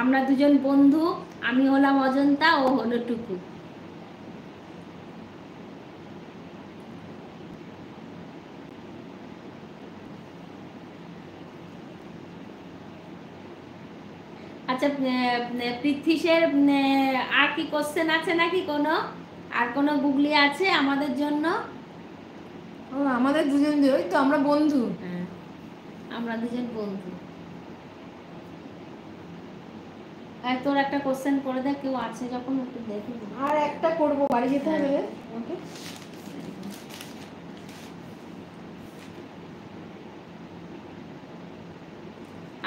আমরা দুজন বন্ধু, আমি হলাম অজন্তা, ও হলো টুকু। আচ্ছা, পৃথ্বীশের আর কি কোশ্চেন আছে নাকি? কোনো আর কোনো গুগলি আছে আমাদের জন্য? ও আমাদের দুজন, ওই তো আমরা বন্ধু। হ্যাঁ, আমরা দুজন বন্ধু। তোর একটা কোশ্চেন করে দেখ, কেউ আছে যখন একটু দেখে। আর একটা করবো, বাড়ি যেতে হবে ওকে।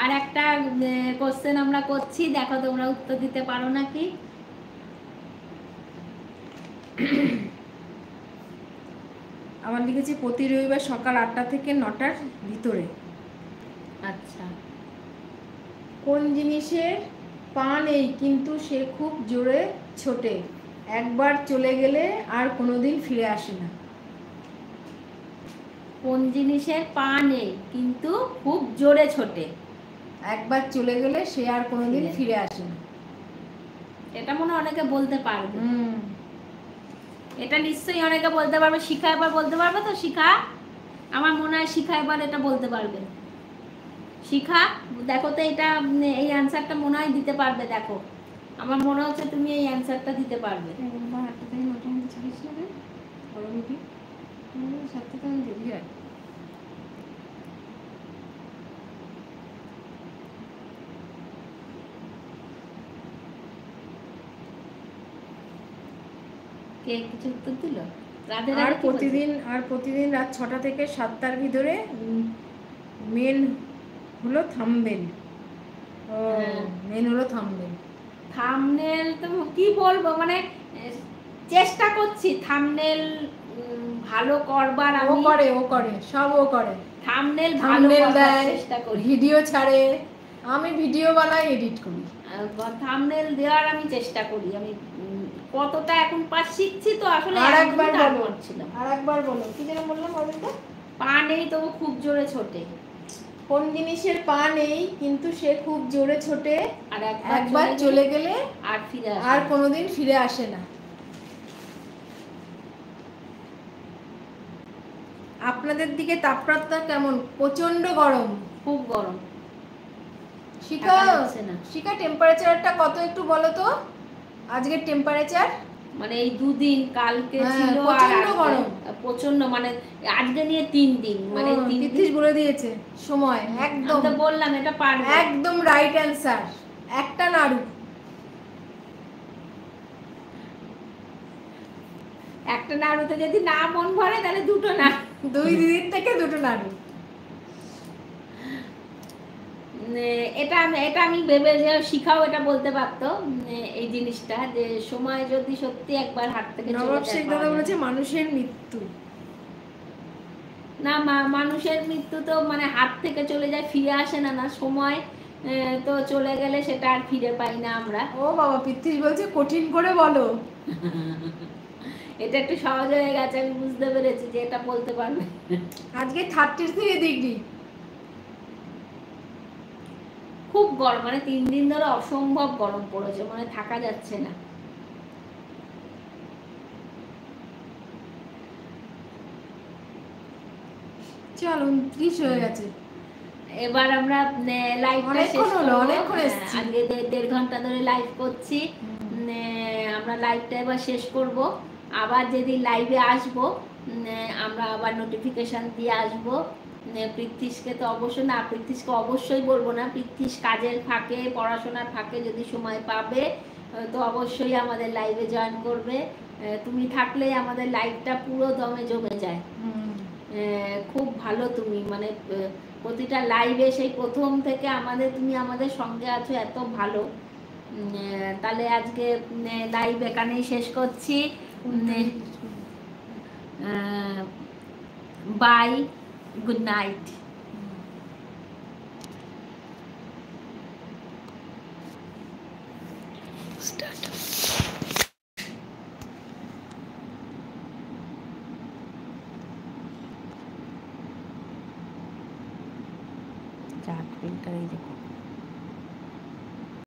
আর একটা কোশ্চেন আমরা করছি, দেখো তোমরা উত্তর দিতে পারো নাকি। আমার লিখেছি প্রতি রবিবার সকাল 8টা থেকে 9টার ভিতরে। আচ্ছা, কোন জিনিসের পা নেই কিন্তু সে খুব জোরে ছোটে, একবার চলে গেলে আর কোনোদিন ফিরে আসে না? কোন জিনিসের পা নেই কিন্তু খুব জোরে ছোটে, একবার চলে গেলে সে আর কোনোদিন ফিরে আসে না? এটা মনে অনেকে বলতে পারবে। এটা নিশ্চয়ই অনেকে বলতে পারবে। শিখা এবার বলতে পারবে তো? শিখা, আমার মনে হয় শিখা এবার এটা বলতে পারবে। শিখা, দেখো তো এটা, এই অ্যান্সারটা মনে হয় দিতে পারবে। দেখো, আমার মনে হচ্ছে তুমি এই অ্যান্সারটা দিতে পারবে। কে কিছু উত্তর দিল? আর প্রতিদিন রাত 6টা থেকে 7টার ভিতরে মেন হলো থাম্বনেল। মেন হলো থাম্বনেল। থাম্বনেল তো কি বলবো, মানে চেষ্টা করছি থাম্বনেল ভালো করবার। ও করে সব, ও করে থাম্বনেল ভালো করার চেষ্টা করি, ভিডিও ছাড়ে, আমি ভিডিও বানাই, এডিট করি, থাম্বনেল দেওয়ার আমি চেষ্টা করি। আমি কতটা এখন শিখছি তো আসলে। আরেকবার বলো কি যেন বললাম বলতো? পা নেই তবু খুব জোরে ছোটে। কোন জিনিসের পা নেই কিন্তু সে খুব জোরে ছোটে, আর একবার চলে গেলে আর কোনোদিন ফিরে আসে না? আপনাদের দিকে তাপমাত্রা কেমন? প্রচন্ড গরম, খুব গরম। শিখা টেম্পারেচারটা কত একটু বলো তো? আজকের টেম্পারেচার মানে এই দুদিন, কালকে ছিল প্রচন্ড গরম, প্রচন্ড, মানে আজকে নিয়ে 3 দিন, মানে 3 দিন বলে দিয়েছে সময় একদম। তো বললাম এটা পারবে, একদম রাইট অ্যান্সার। একটা নাড়ু, একটা নাড়ুতে যদি না মন ভরে তাহলে দুটো নাড়ু, 2 দিদির থেকে 2টো নাড়ু। এটা আমি ভেবে যে শিখাও এটা বলতে পারতো এই জিনিসটা, যে সময় যদি সত্যি একবার হাত থেকে নবাব শেখ দাদা বলেছে মানুষের মৃত্যু না, মানুষের মৃত্যু তো মানে হাত থেকে চলে যায়, ফিরে আসে না। না, সময় তো চলে গেলে সেটা আর ফিরে পাই না আমরা। ও বাবা, পৃথ্বী বলছে কঠিন করে বলো। এটা একটু সহজ হয়ে গেছে, আমি বুঝতে পেরেছি যে এটা বলতে পারবে। আজকে 33 ডিগ্রি, খুব গরম, মানে 3 দিন ধরে অসম্ভব গরম পড়েছে, মানে থাকা যাচ্ছে না। চল 29 হয়ে গেছে। এবার আমরা লাইভটা শেষ করব। আজকে 1.5 ঘন্টা ধরে লাইভ করছি, আমরা লাইভটা এবার শেষ করব। আবার যেদিন লাইভে আসব আমরা আবার নোটিফিকেশন দিয়ে আসব। পৃথ্বীশকে তো অবশ্যই না, পৃথ্বীশকে অবশ্যই বলবো না, পৃথ্বীশ কাজের ফাঁকে, পড়াশোনার ফাঁকে যদি সময় পাবে তো অবশ্যই আমাদের লাইভে জয়েন করবে। তুমি থাকলে আমাদের লাইভটা পুরো দমে জমে যায়। খুব ভালো তুমি, মানে প্রতিটা লাইভে সেই প্রথম থেকে তুমি আমাদের সঙ্গে আছো, এত ভালো। তাহলে আজকে লাইভ এখানেই শেষ করছি। Bye, good night. Start. Chart printer এই দেখো।